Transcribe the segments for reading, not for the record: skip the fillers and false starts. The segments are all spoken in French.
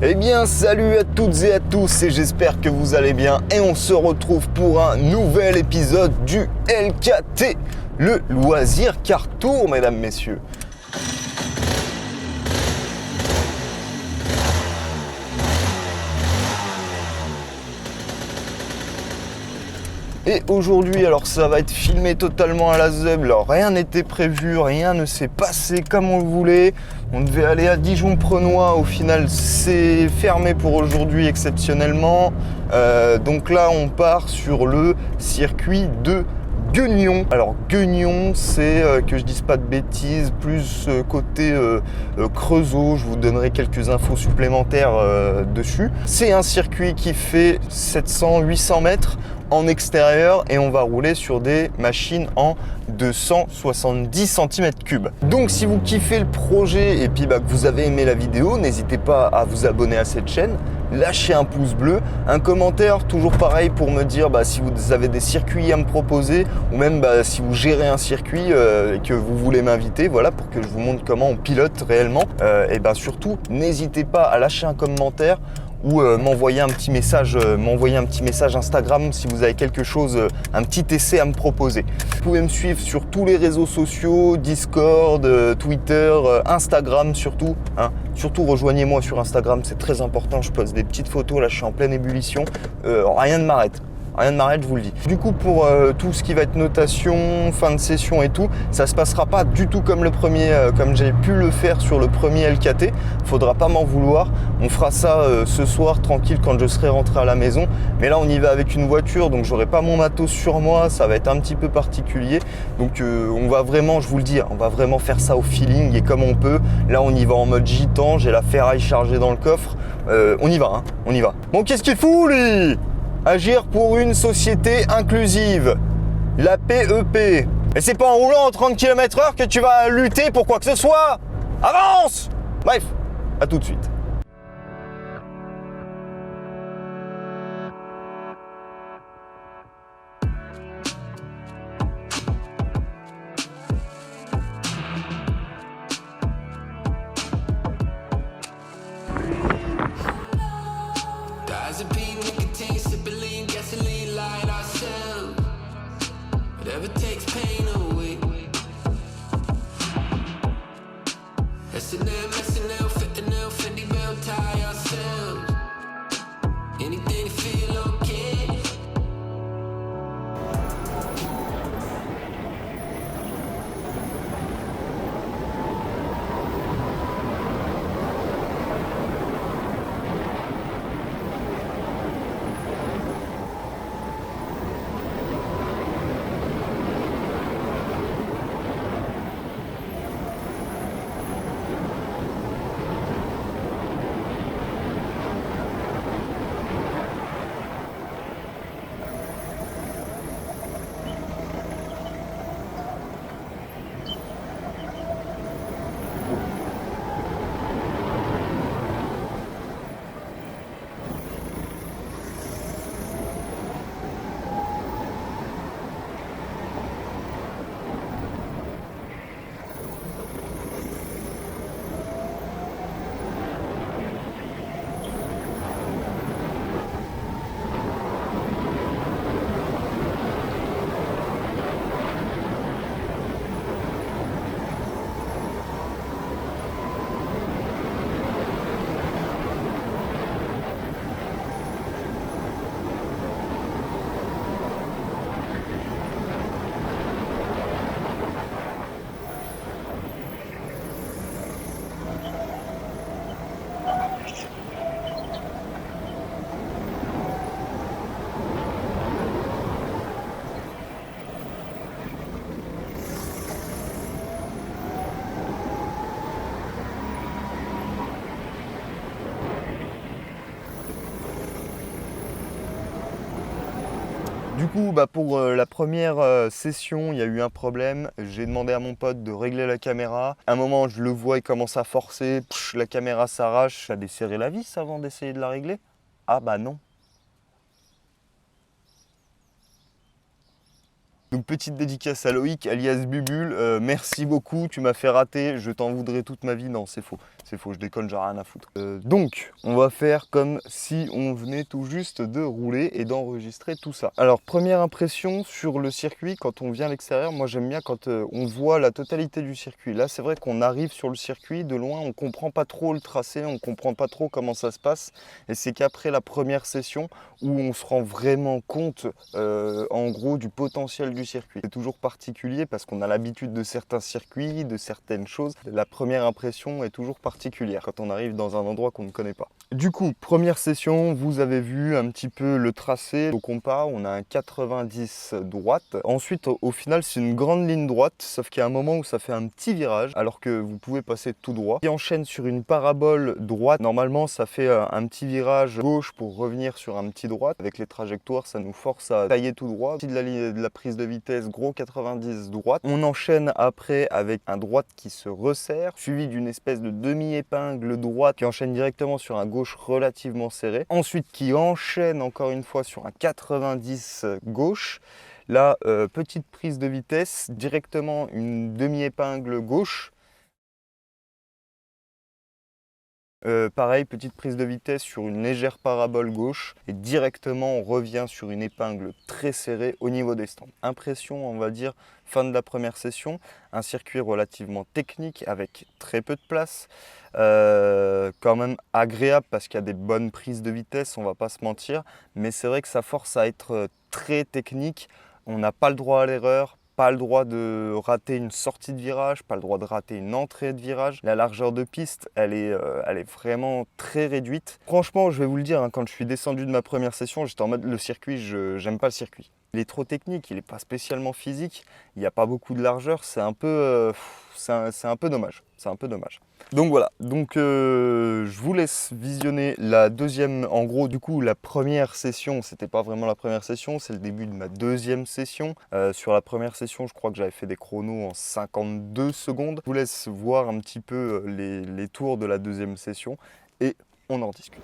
Eh bien salut à toutes et à tous et j'espère que vous allez bien et on se retrouve pour un nouvel épisode du LKT, le loisir car tour mesdames, messieurs. Et aujourd'hui, alors ça va être filmé totalement à la zeub, alors rien n'était prévu, rien ne s'est passé comme on le voulait. On devait aller à Dijon-Prenois, au final c'est fermé pour aujourd'hui exceptionnellement. Donc là on part sur le circuit de Gueugnon. Alors Gueugnon, c'est, que je dise pas de bêtises, plus côté Creusot, je vous donnerai quelques infos supplémentaires dessus. C'est un circuit qui fait 700-800 mètres en extérieur et on va rouler sur des machines en 270 cm3. Donc si vous kiffez le projet et puis que vous avez aimé la vidéo, n'hésitez pas à vous abonner à cette chaîne, lâchez un pouce bleu, un commentaire, toujours pareil pour me dire si vous avez des circuits à me proposer ou même si vous gérez un circuit et que vous voulez m'inviter, voilà, pour que je vous montre comment on pilote réellement. Et surtout, n'hésitez pas à lâcher un commentaire ou m'envoyer un petit message Instagram si vous avez quelque chose, un petit essai à me proposer. Vous pouvez me suivre sur tous les réseaux sociaux, Discord, Twitter, Instagram surtout. Surtout rejoignez-moi sur Instagram, c'est très important, je poste des petites photos, là je suis en pleine ébullition, rien ne m'arrête. Rien ne m'arrête, je vous le dis. Du coup, pour tout ce qui va être notation, fin de session et tout, ça se passera pas du tout comme le premier, comme j'ai pu le faire sur le premier LKT. Faudra pas m'en vouloir. On fera ça ce soir tranquille quand je serai rentré à la maison. Mais là, on y va avec une voiture, donc j'aurai pas mon matos sur moi. Ça va être un petit peu particulier. Donc, on va vraiment, je vous le dis, on va vraiment faire ça au feeling et comme on peut. Là, on y va en mode gitan. J'ai la ferraille chargée dans le coffre. On y va, on y va. Bon, qu'est-ce qu'il fout, lui ? Agir pour une société inclusive, la PEP. Et c'est pas en roulant en 30 km/h que tu vas lutter pour quoi que ce soit. Avance! Bref, à tout de suite. Du coup, pour la première session, il y a eu un problème. J'ai demandé à mon pote de régler la caméra. À un moment, je le vois, il commence à forcer. La caméra s'arrache. Tu as desserré la vis avant d'essayer de la régler? Ah bah non. Donc petite dédicace à Loïc alias Bubule, merci beaucoup, tu m'as fait rater, je t'en voudrais toute ma vie. Non, c'est faux, je déconne, j'ai rien à foutre. Donc, on va faire comme si on venait tout juste de rouler et d'enregistrer tout ça. Alors, première impression sur le circuit, quand on vient à l'extérieur, moi j'aime bien quand on voit la totalité du circuit. Là, c'est vrai qu'on arrive sur le circuit, de loin, on comprend pas trop le tracé, on comprend pas trop comment ça se passe. Et c'est qu'après la première session, où on se rend vraiment compte, en gros, du potentiel du circuit. C'est toujours particulier parce qu'on a l'habitude de certains circuits, de certaines choses. La première impression est toujours particulière quand on arrive dans un endroit qu'on ne connaît pas. Du coup, première session, vous avez vu un petit peu le tracé au compas, on a un 90 droite. Ensuite, au final, c'est une grande ligne droite, sauf qu'il y a un moment où ça fait un petit virage, alors que vous pouvez passer tout droit. Qui enchaîne sur une parabole droite. Normalement, ça fait un petit virage gauche pour revenir sur un petit droite. Avec les trajectoires, ça nous force à tailler tout droit. De la prise de vitesse, gros 90 droite. On enchaîne après avec un droite qui se resserre, suivi d'une espèce de demi-épingle droite qui enchaîne directement sur un gauche relativement serré. Ensuite, qui enchaîne encore une fois sur un 90 gauche. Là, petite prise de vitesse, directement une demi-épingle gauche. Pareil, petite prise de vitesse sur une légère parabole gauche et directement on revient sur une épingle très serrée au niveau des stands. Impression, on va dire, fin de la première session, un circuit relativement technique avec très peu de place, quand même agréable parce qu'il y a des bonnes prises de vitesse, on va pas se mentir, mais c'est vrai que ça force à être très technique, on n'a pas le droit à l'erreur. Pas le droit de rater une sortie de virage, pas le droit de rater une entrée de virage. La largeur de piste, elle est vraiment très réduite. Franchement, je vais vous le dire, hein, quand je suis descendu de ma première session, j'étais en mode le circuit, j'aime pas le circuit. Il est trop technique, il n'est pas spécialement physique, il n'y a pas beaucoup de largeur, c'est un peu dommage. C'est un peu dommage. Donc voilà, je vous laisse visionner la deuxième, en gros du coup la première session, c'était pas vraiment la première session, c'est le début de ma deuxième session. Sur la première session, je crois que j'avais fait des chronos en 52 secondes. Je vous laisse voir un petit peu les tours de la deuxième session et on en discute.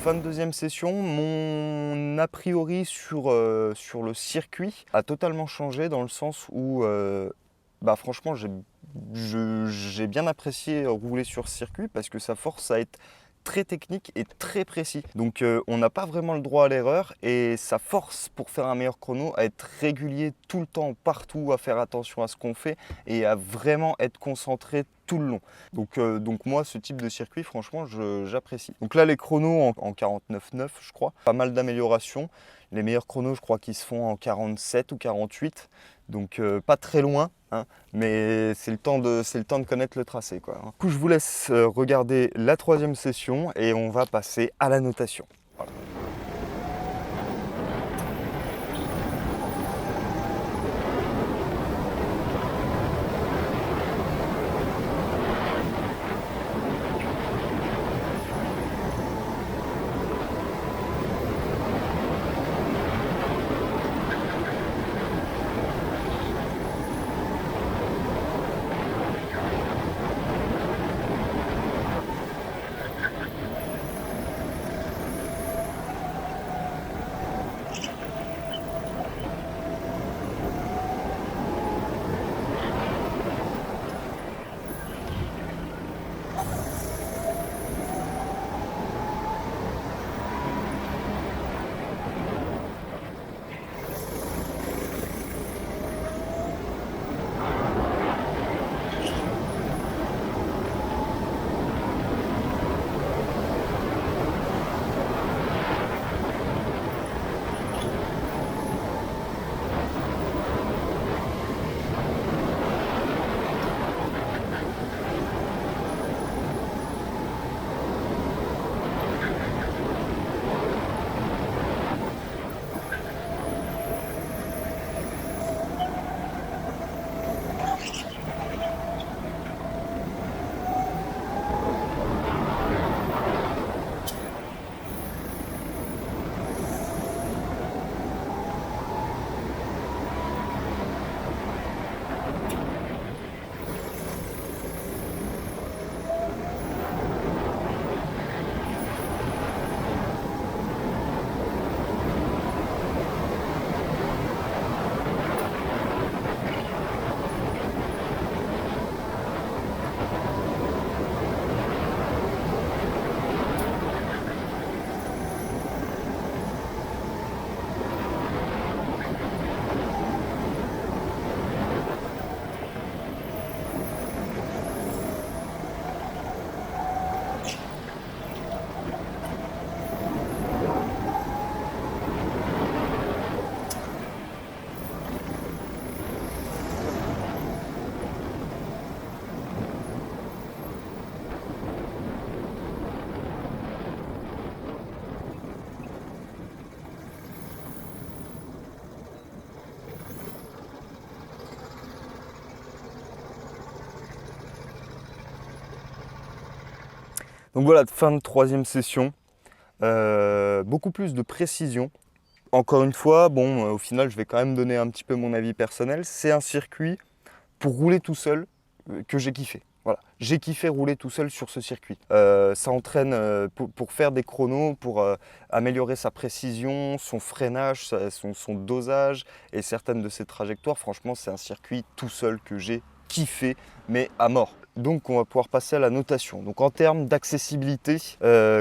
Fin de deuxième session, mon a priori sur le circuit a totalement changé dans le sens où franchement j'ai bien apprécié rouler sur ce circuit parce que ça force à être très technique et très précis. Donc on n'a pas vraiment le droit à l'erreur et ça force pour faire un meilleur chrono à être régulier tout le temps, partout, à faire attention à ce qu'on fait et à vraiment être concentré tout le long. Donc moi ce type de circuit franchement j'apprécie. Donc là les chronos en 49,9 je crois, pas mal d'améliorations. Les meilleurs chronos je crois qu'ils se font en 47 ou 48. Donc pas très loin, hein, mais c'est le temps de connaître le tracé, quoi. Du coup, je vous laisse regarder la troisième session et on va passer à la notation. Voilà. Donc voilà, fin de troisième session. Beaucoup plus de précision. Encore une fois, bon, au final, je vais quand même donner un petit peu mon avis personnel. C'est un circuit pour rouler tout seul que j'ai kiffé. Voilà, j'ai kiffé rouler tout seul sur ce circuit. Ça entraîne pour faire des chronos, pour améliorer sa précision, son freinage, son dosage et certaines de ses trajectoires. Franchement, c'est un circuit tout seul que j'ai kiffé, mais à mort. Donc on va pouvoir passer à la notation. Donc en termes d'accessibilité,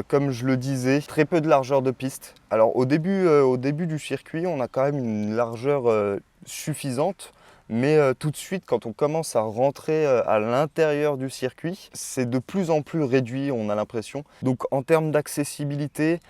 comme je le disais, très peu de largeur de piste. Alors au début du circuit, on a quand même une largeur suffisante. Mais tout de suite, quand on commence à rentrer à l'intérieur du circuit, c'est de plus en plus réduit, on a l'impression. Donc en termes d'accessibilité,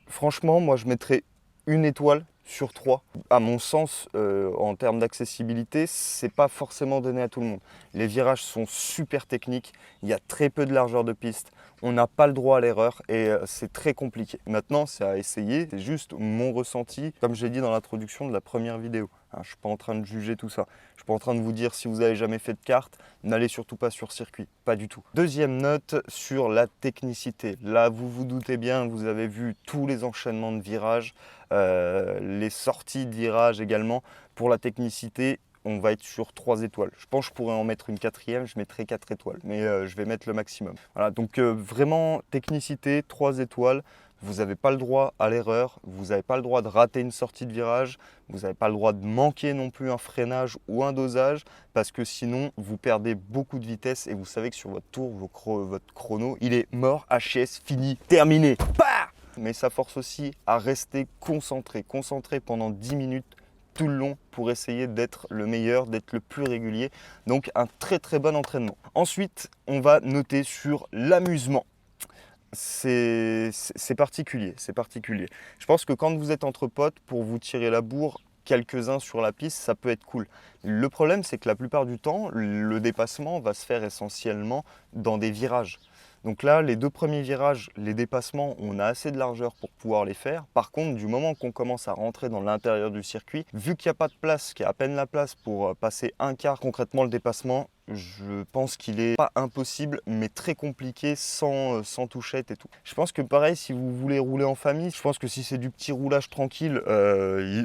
franchement, moi je mettrais une étoile sur 3. À mon sens, en termes d'accessibilité, c'est pas forcément donné à tout le monde. Les virages sont super techniques, il y a très peu de largeur de piste, on n'a pas le droit à l'erreur et c'est très compliqué. Maintenant, c'est à essayer, c'est juste mon ressenti, comme j'ai dit dans l'introduction de la première vidéo. Je ne suis pas en train de juger tout ça. Je ne suis pas en train de vous dire si vous n'avez jamais fait de kart, n'allez surtout pas sur circuit. Pas du tout. Deuxième note sur la technicité. Là, vous vous doutez bien, vous avez vu tous les enchaînements de virages, les sorties de virages également. Pour la technicité, on va être sur 3 étoiles. Je pense que je pourrais en mettre une quatrième, je mettrai 4 étoiles. Mais je vais mettre le maximum. Voilà, donc vraiment, technicité, 3 étoiles. Vous n'avez pas le droit à l'erreur, vous n'avez pas le droit de rater une sortie de virage, vous n'avez pas le droit de manquer non plus un freinage ou un dosage, parce que sinon vous perdez beaucoup de vitesse et vous savez que sur votre tour, votre chrono, il est mort, HS, fini, terminé. Bah, mais ça force aussi à rester concentré pendant 10 minutes tout le long pour essayer d'être le meilleur, d'être le plus régulier. Donc un très très bon entraînement. Ensuite, on va noter sur l'amusement. C'est particulier, c'est particulier. Je pense que quand vous êtes entre potes, pour vous tirer la bourre, quelques-uns sur la piste, ça peut être cool. Le problème, c'est que la plupart du temps, le dépassement va se faire essentiellement dans des virages. Donc là, les 2 premiers virages, les dépassements, on a assez de largeur pour pouvoir les faire. Par contre, du moment qu'on commence à rentrer dans l'intérieur du circuit, vu qu'il n'y a pas de place, qu'il y a à peine la place pour passer un quart, concrètement le dépassement, je pense qu'il est pas impossible, mais très compliqué sans touchette et tout. Je pense que pareil, si vous voulez rouler en famille, je pense que si c'est du petit roulage tranquille,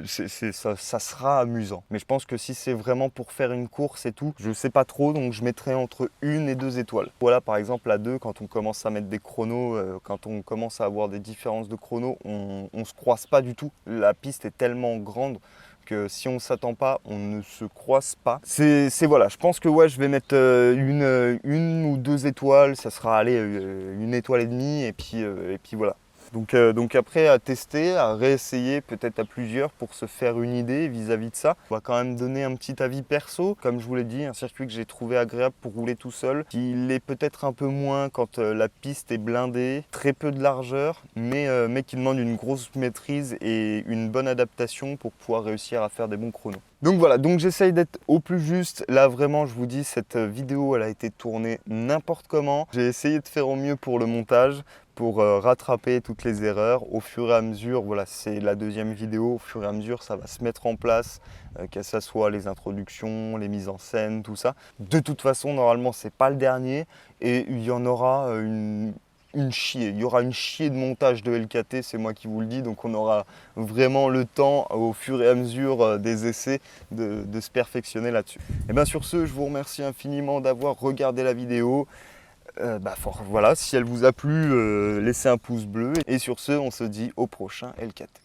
ça sera amusant. Mais je pense que si c'est vraiment pour faire une course et tout, je sais pas trop, donc je mettrai entre 1 et 2 étoiles. Voilà, par exemple, à 2, quand on commence à mettre des chronos, quand on commence à avoir des différences de chronos, on se croise pas du tout. La piste est tellement grande que si on ne s'attend pas, on ne se croise pas. Voilà, je pense que ouais, je vais mettre une ou 2 étoiles, ça sera allez, 1 étoile et demie, et puis voilà. Donc après, à tester, à réessayer peut-être à plusieurs pour se faire une idée vis-à-vis de ça. On va quand même donner un petit avis perso. Comme je vous l'ai dit, un circuit que j'ai trouvé agréable pour rouler tout seul. Il est peut-être un peu moins quand la piste est blindée, très peu de largeur, mais qui demande une grosse maîtrise et une bonne adaptation pour pouvoir réussir à faire des bons chronos. Donc voilà, donc j'essaye d'être au plus juste. Là vraiment, je vous dis, cette vidéo, elle a été tournée n'importe comment. J'ai essayé de faire au mieux pour le montage, pour rattraper toutes les erreurs. Au fur et à mesure, voilà, c'est la deuxième vidéo, au fur et à mesure, ça va se mettre en place, que ce soit les introductions, les mises en scène, tout ça. De toute façon, normalement, c'est pas le dernier et il y en aura une chier. Il y aura une chier de montage de LKT, c'est moi qui vous le dis, donc on aura vraiment le temps au fur et à mesure des essais de se perfectionner là-dessus. Et bien sur ce, je vous remercie infiniment d'avoir regardé la vidéo. Voilà, si elle vous a plu, laissez un pouce bleu. Et sur ce, on se dit au prochain LKT.